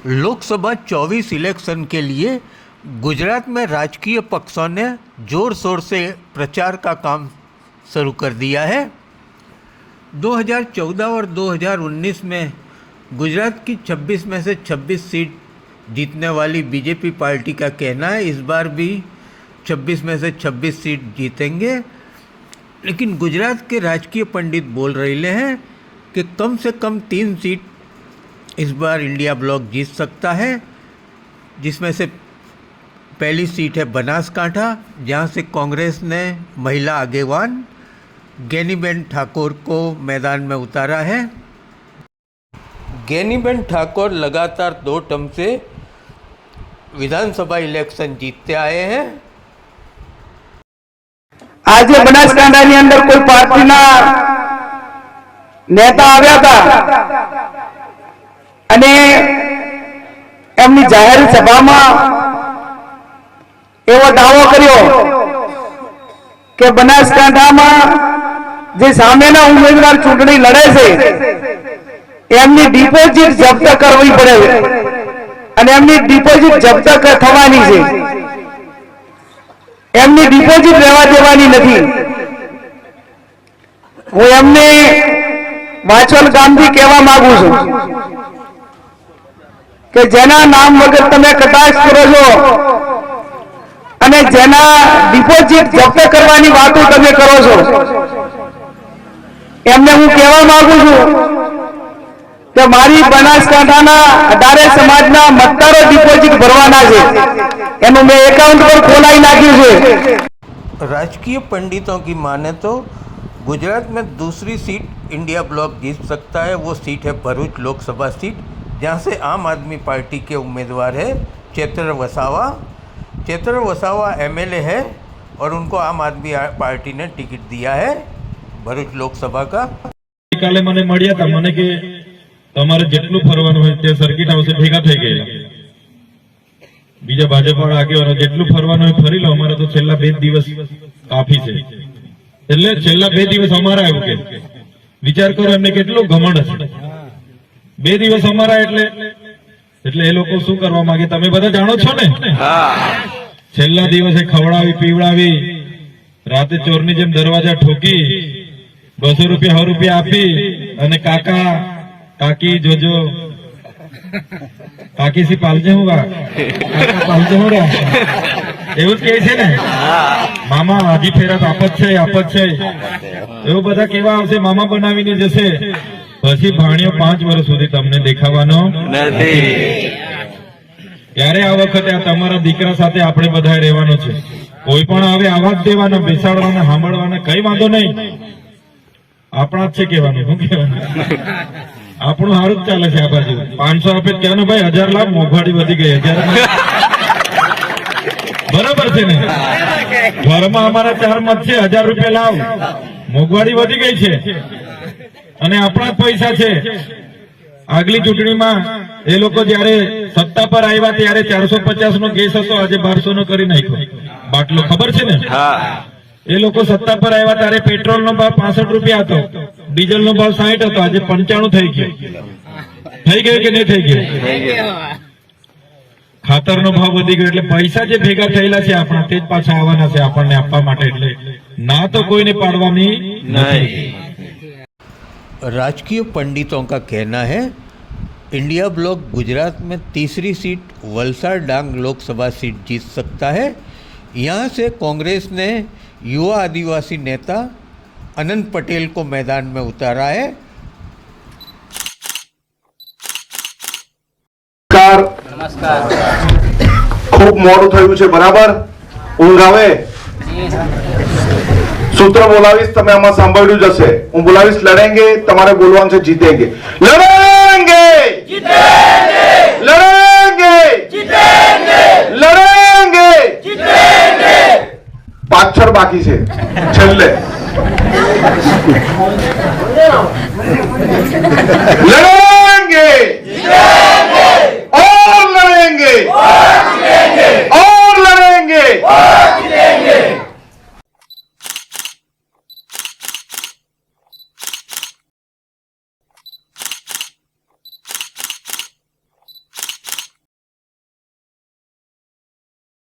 Lok Sabha 24 election के लिए गुजरात में राजकीय पक्षों ने जोर शोर से प्रचार का काम शुरू कर दिया है। 2014 और 2019 में गुजरात की 26 में से 26 सीट जीतने वाली बीजेपी पार्टी का कहना है इस बार भी 26 में से 26 सीट जीतेंगे, लेकिन गुजरात के राजकीय पंडित बोल रहे हैं कि कम से कम 3 सीट इस बार इंडिया ब्लॉक जीत सकता है, जिसमें से पहली सीट है बनासकांठा, जहां से कांग्रेस ने महिला आगेवान गैनीबेन ठाकुर को मैदान में उतारा है। गैनीबेन ठाकुर लगातार 2 टर्म से विधानसभा इलेक्शन जीतते आए हैं। आज बनासकांठाની અંદર કોઈ પાર્ટીના નેતા આવ્યા હતા અને એમની જાહેર સભામાં એવો દાવો કર્યો કે બનાસકાંઠામાં જે સામેના ઉમેદવાર ચૂંટણી લડે છે એમની ડિપોઝિટ જપ્ત કરવી પડે અને એમની ડિપોઝિટ જપ્ત થવાની છે, એમની ડિપોઝિટ રહેવા દેવાની નથી। હું એમને વાછોલ ગામથી કહેવા માંગુ છું કે જેના નામ વગર તમે કટાક્ષ કરો છો અને જેના ડિપોઝિટ જપ્ત કરવાની વાતો તમે કરો છો, એમને હું કહેવા માંગુ છું કે મારી બનાસકાંઠાના 18 સમાજના મતદારો ડિપોઝિટ ભરવાના છે, એનું મેં એકાઉન્ટ પર ખોલાવી નાખ્યું છે। राजकीय पंडितों की माने तो गुजरात में दूसरी सीट इंडिया ब्लॉक जीत सकता है। वो सीट है भरूच लोकसभा सीट, जहां से आम आदमी पार्टी के उम्मीदवार है चेतर वसावा। चेतर वसावा एमएलए है और उनको आम आदमी पार्टी ने टिकट दिया है भरूच लोकसभा का। काले मने मळ्या था मने के तमारे जेटलू फरवानुं होय ते सर्किट हाउस भेगा थई गयेला, बीजा भाजपवाळा આગેવાનો જેટલું ફરવાનું હોય ફરી લો, અમારે તો છેલ્લા 2 દિવસ કાફી છે। એટલે છેલ્લા 2 દિવસ અમારા આવ્યું કે વિચાર કરો એમને કેટલું ઘમંડ હશે। 2 દિવસ અમારા એટલે એ લોકો શું કરવા માંગે તમે બધા જાણો છો ને। છેલ્લા દિવસે ખવડાવી પીવડાવી રાતે ચોરની જેમ દરવાજા ઠોકી 200 રૂપિયા 100 રૂપિયા આપી અને કાકા કાકી જોજો કાકી સી પાલજે હોगा કાકા પાલજે હોगा એવું જ કહે છે ને। મામા આજી ફેરા આપત છે એવું બધા કેવા આવશે, મામા બનાવીને જશે, પછી ભાણિયો 5 વર્ષ સુધી તમને દેખાવાનો નથી। ત્યારે આ વખતે આ તમારા દીકરા સાથે આપણે બધા રહેવાનું છે। કોઈ પણ આવે આવાજ દેવાના, બેસાડવાના, સાંભળવાના, કઈ વાંધો નહીં, આપણા જ છે કહેવાનું। શું કહેવાનું? આપણું સારું જ ચાલે છે આ બાજુ। 500 આપે કહેવાનું ભાઈ 1000 લાખ મોંઘવારી વધી ગઈ 1000 બરાબર છે ને। ઘરમાં અમારા 4 મત છે, 1000 રૂપિયા લાવ, મોંઘવારી વધી ગઈ છે અને આપણા જ પૈસા છે। આગલી ચૂંટણીમાં એ લોકો જયારે સત્તા પર આવ્યા ત્યારે 450 નો કેસ હતો, આજે 1200 નો કરી નાખ્યો બાટલો, ખબર છે ને। એ લોકો સત્તા પર આવ્યા ત્યારે પેટ્રોલ નો ભાવ 65 રૂપિયા હતો, ડીઝલ નો ભાવ 60 હતો, આજે 95 થઈ ગયો। થઈ ગયો કે નહીં થઈ ગયો? ખાતર નો ભાવ વધી ગયો, એટલે પૈસા જે ભેગા થયેલા છે આપણા તે જ પાછા આવવાના છે આપણને આપવા માટે, એટલે ના તો કોઈને પાડવાની નથી। राजकीय पंडितों का कहना है इंडिया ब्लॉक गुजरात में तीसरी सीट वलसाड डांग लोकसभा सीट जीत सकता है। यहाँ से कांग्रेस ने युवा आदिवासी नेता अनंत पटेल को मैदान में उतारा है। नमस्कार। खूब मोडું થયું છે, બરાબર? ઊંઘ આવે? सूत्र बोलावीस तमे आमा सांभळ्યું जसे હું બોલાવીશ લડેંગે, તમારે બોલવાનું છે જીતેંગે। લડેંગે જીતેંગે, લડેંગે જીતેંગે, લડેંગે જીતેંગે। પાછળ બાકી છે છેલ્લે। લડેંગે જીતેંगे और लड़ेंगे और लड़ेंगे और लड़ेंगे।